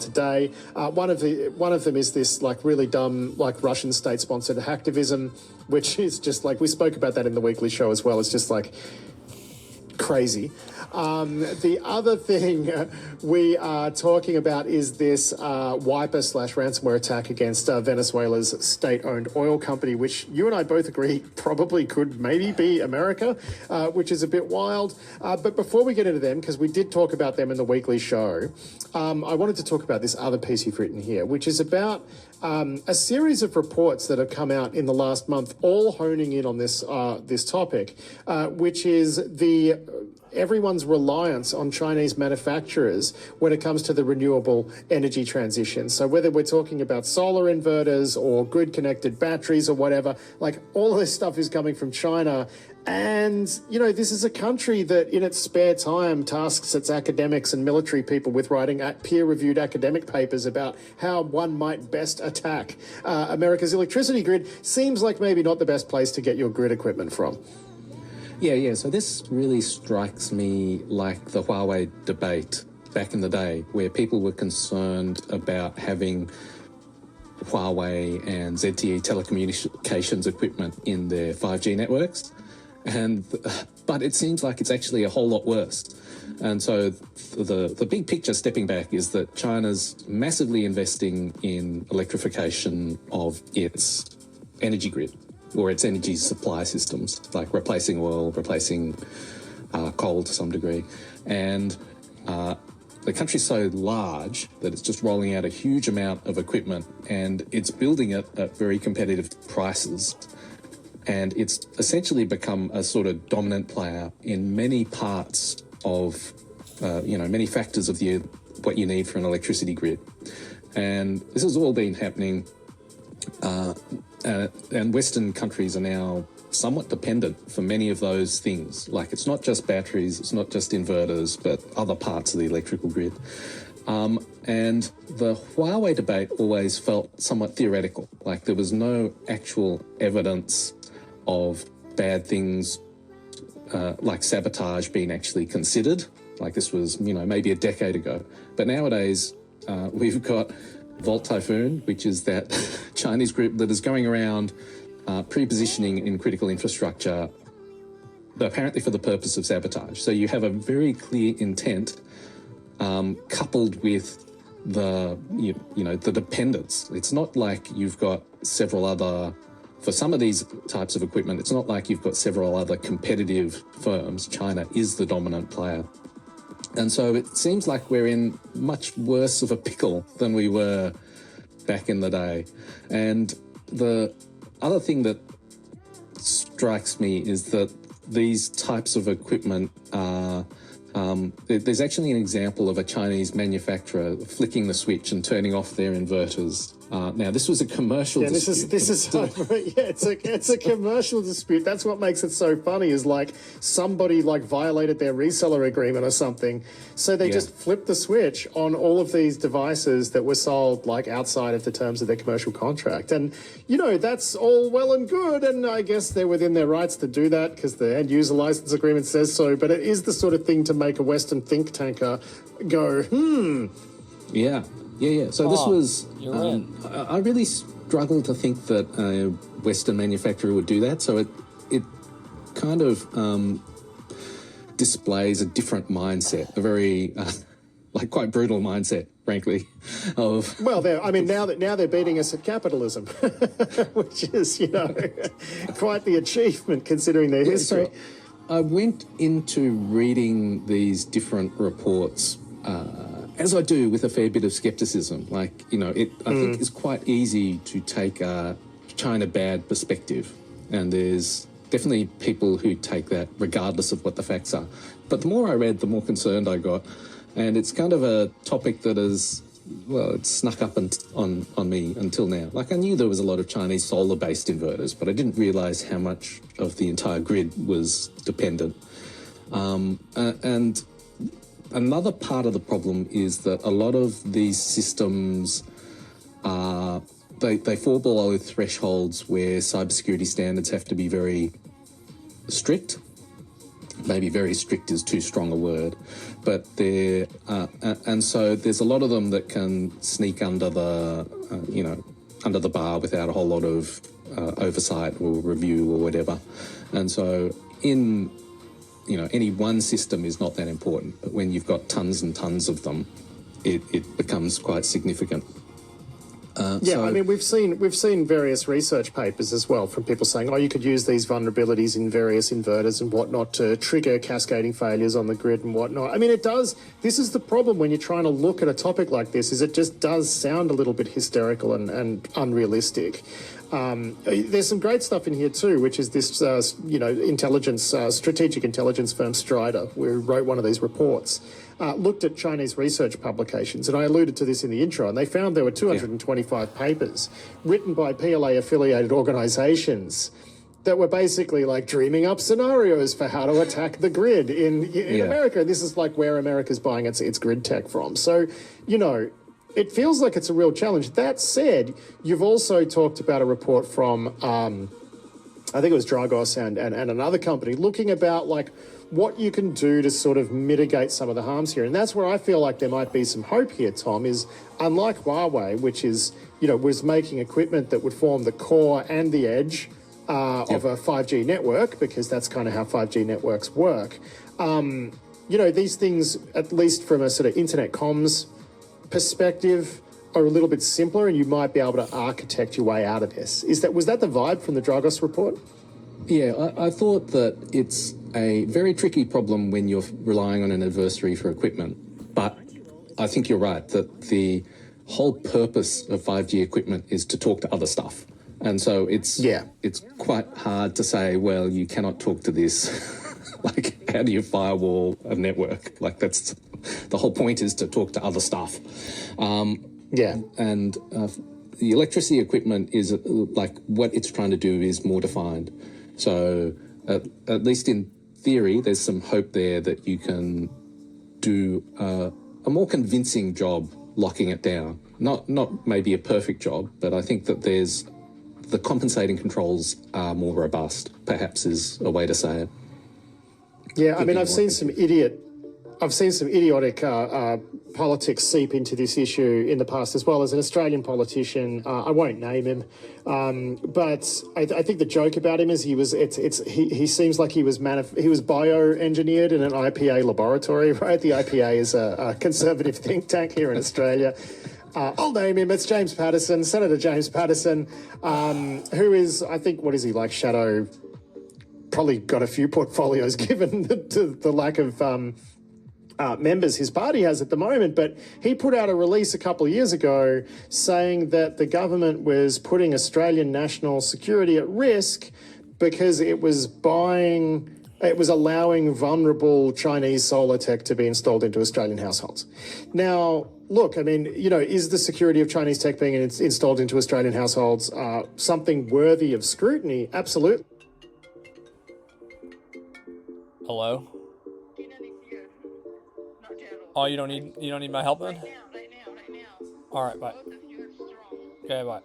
today. One of them is this like really dumb like Russian state-sponsored hacktivism, which is just like we spoke about that in the weekly show as well. It's just like crazy. The other thing we are talking about is this wiper/ransomware attack against Venezuela's state-owned oil company, which you and I both agree probably could maybe be America, which is a bit wild. But before we get into them, because we did talk about them in the weekly show, I wanted to talk about this other piece you've written here, which is about a series of reports that have come out in the last month, all honing in on this this topic, which is everyone's reliance on Chinese manufacturers when it comes to the renewable energy transition. So whether we're talking about solar inverters or grid-connected batteries or whatever, like all of this stuff is coming from China. And, you know, this is a country that in its spare time tasks its academics and military people with writing peer-reviewed academic papers about how one might best attack America's electricity grid. Seems like maybe not the best place to get your grid equipment from. Yeah. So this really strikes me like the Huawei debate back in the day, where people were concerned about having Huawei and ZTE telecommunications equipment in their 5G networks. But it seems like it's actually a whole lot worse. And so the big picture, stepping back, is that China's massively investing in electrification of its energy grid, or its energy supply systems, like replacing oil, replacing coal to some degree. And the country's so large that it's just rolling out a huge amount of equipment, and it's building it at very competitive prices. And it's essentially become a sort of dominant player in many parts of, many factors of what you need for an electricity grid. And this has all been happening, and Western countries are now somewhat dependent for many of those things. Like, it's not just batteries, it's not just inverters, but other parts of the electrical grid. And the Huawei debate always felt somewhat theoretical. Like, there was no actual evidence of bad things like sabotage being actually considered. Like, this was, maybe a decade ago. But nowadays, we've got Volt Typhoon, which is that Chinese group that is going around pre-positioning in critical infrastructure, apparently for the purpose of sabotage. So you have a very clear intent coupled with the dependence. It's not like you've got several other, for some of these types of equipment, it's not like you've got several other competitive firms. China is the dominant player. And so it seems like we're in much worse of a pickle than we were back in the day. And the other thing that strikes me is that these types of equipment are, there's actually an example of a Chinese manufacturer flicking the switch and turning off their inverters. Now, this was a commercial dispute. It's a commercial dispute. That's what makes it so funny, is like somebody like violated their reseller agreement or something. So they just flipped the switch on all of these devices that were sold like outside of the terms of their commercial contract. And, that's all well and good. And I guess they're within their rights to do that because the end user license agreement says so. But it is the sort of thing to make a Western think tanker go, Yeah. So this was, I really struggle to think that a Western manufacturer would do that. So it kind of displays a different mindset, a very, quite brutal mindset, frankly, of... Well, now they're beating us at capitalism, which is, quite the achievement considering their history. So I went into reading these different reports as I do, with a fair bit of skepticism. I think it's quite easy to take a China bad perspective, and there's definitely people who take that regardless of what the facts are. But the more I read, the more concerned I got, and it's kind of a topic that is, it's snuck up on me until now. I knew there was a lot of Chinese solar-based inverters, but I didn't realise how much of the entire grid was dependent. And another part of the problem is that a lot of these systems they fall below thresholds where cybersecurity standards have to be very strict. maybe very strict is too strong a word, but and so there's a lot of them that can sneak under the under the bar without a whole lot of oversight or review or whatever. And so any one system is not that important, but when you've got tons and tons of them, it becomes quite significant. I mean, we've seen various research papers as well from people saying, you could use these vulnerabilities in various inverters and whatnot to trigger cascading failures on the grid and whatnot. I mean, it does. This is the problem when you're trying to look at a topic like this, is it just does sound a little bit hysterical and unrealistic. There's some great stuff in here too, which is this, strategic intelligence firm Strider, who wrote one of these reports, looked at Chinese research publications, and I alluded to this in the intro, and they found there were 225 papers written by PLA-affiliated organisations that were basically like dreaming up scenarios for how to attack the grid in America. This is like where America's buying its grid tech from. So, it feels like it's a real challenge. That said, you've also talked about a report from, I think it was Dragos and another company, looking about like what you can do to sort of mitigate some of the harms here. And that's where I feel like there might be some hope here, Tom, is unlike Huawei, which is, was making equipment that would form the core and the edge of a 5G network, because that's kind of how 5G networks work. These things, at least from a sort of internet comms perspective, are a little bit simpler, and you might be able to architect your way out of this. Was that the vibe from the Dragos report? Yeah, I thought that it's a very tricky problem when you're relying on an adversary for equipment. But I think you're right that the whole purpose of 5G equipment is to talk to other stuff. And so it's quite hard to say, well, you cannot talk to this. Like, how do you firewall a network? Like, that's the whole point, is to talk to other stuff. And the electricity equipment is like what it's trying to do is more defined. So at least in theory, there's some hope there that you can do a more convincing job locking it down. Not maybe a perfect job, but I think that the compensating controls are more robust, perhaps, is a way to say it. Yeah, I mean, I've seen some idiotic politics seep into this issue in the past as well. As an Australian politician, I won't name him, but I think the joke about him is he seems like he was bioengineered in an IPA laboratory, right? The IPA is a conservative think tank here in Australia. I'll name him. It's James Paterson, Senator James Paterson, who is, I think, what is he, like shadow? Probably got a few portfolios given the lack of members his party has at the moment, but he put out a release a couple of years ago saying that the government was putting Australian national security at risk because it was allowing vulnerable Chinese solar tech to be installed into Australian households. Now, look, I mean, is the security of Chinese tech being installed into Australian households something worthy of scrutiny? Absolutely. Hello? Oh, you don't need my help then? Right now. All right, bye. Okay, bye.